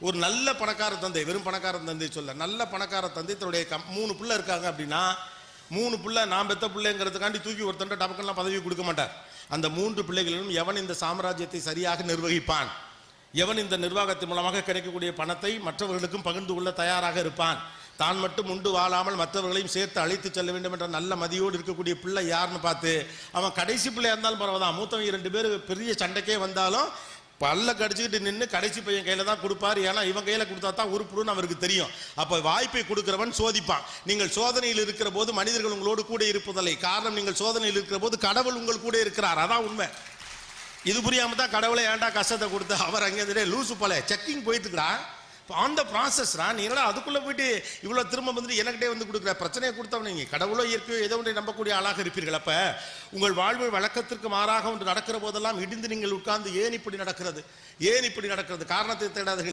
ஒரு நல்ல பணக்கார தந்தை, வெறும் பணக்கார தந்தை சொல்ல, நல்ல பணக்கார தந்தை தன்னுடைய 3 பிள்ளை இருக்காங்க அப்படின்னா 3 பிள்ளை நான் பெத்த பிள்ளைங்கிறதுக்காண்டி தூக்கி ஒருத்தன் டபக்கெல்லாம் பதவி கொடுக்க மாட்டார். அந்த 3 பிள்ளைகளிலும் எவன் இந்த சாம்ராஜ்யத்தை சரியாக நிர்வகிப்பான், எவன் இந்த நிர்வாகத்தின் மூலமாக கிடைக்கக்கூடிய பணத்தை மற்றவர்களுக்கும் பகிர்ந்து கொள்ள தயாராக இருப்பான், தான் மட்டும் உண்டு வாழாமல் மற்றவர்களையும் சேர்த்து அழைத்து செல்ல வேண்டும் என்ற நல்ல மதியோடு இருக்கக்கூடிய பிள்ளை யாருன்னு பார்த்து, அவன் கடைசி பிள்ளையா இருந்தாலும் பரவாதான், மூத்தவங்க 2 பேர் பெரிய சண்டைக்கே வந்தாலும் பல்ல கடிச்சுக்கிட்டு நின்று கடைசி பையன் கையில தான் கொடுப்பாரு. ஏன்னா இவன் கையில கொடுத்தா தான் உருப்புடுன்னு அவருக்கு தெரியும். அப்ப வாய்ப்பை கொடுக்கிறவன் சோதிப்பான். நீங்கள் சோதனையில் இருக்கிற போது மனிதர்கள் உங்களோடு கூட இருப்பதில்லை. காரணம், நீங்கள் சோதனையில் இருக்கிற போது கடவுள் உங்கள் கூட இருக்கிறார். அதான் உண்மை. இது புரியாம தான் கடவுளை ஏன்டா கஷ்டத்தை கொடுத்து அவர் அங்கே லூசு போல செக்கிங் போயிட்டு இருக்கிறா. ஆன் த ப்ராசஸ்ரா, நீ என்னடா அதுக்குள்ள போயிட்டு இவ்வளவு திரும்ப வந்துட்டு எனக்கிட்டே வந்து கொடுக்குற பிரச்சனையை கொடுத்தவன். நீங்க கடவுளோ இயற்கையோ ஏதோ ஒன்றை நம்பக்கூடிய ஆளாக இருப்பீர்கள். அப்ப உங்கள் வாழ்வு வழக்கத்திற்கு மாறாக ஒன்று நடக்கிற போதெல்லாம் இடிந்து நீங்கள் உட்கார்ந்து ஏன் இப்படி நடக்கிறது, ஏன் இப்படி நடக்கிறது, காரணத்தை தேடாதீர்கள்.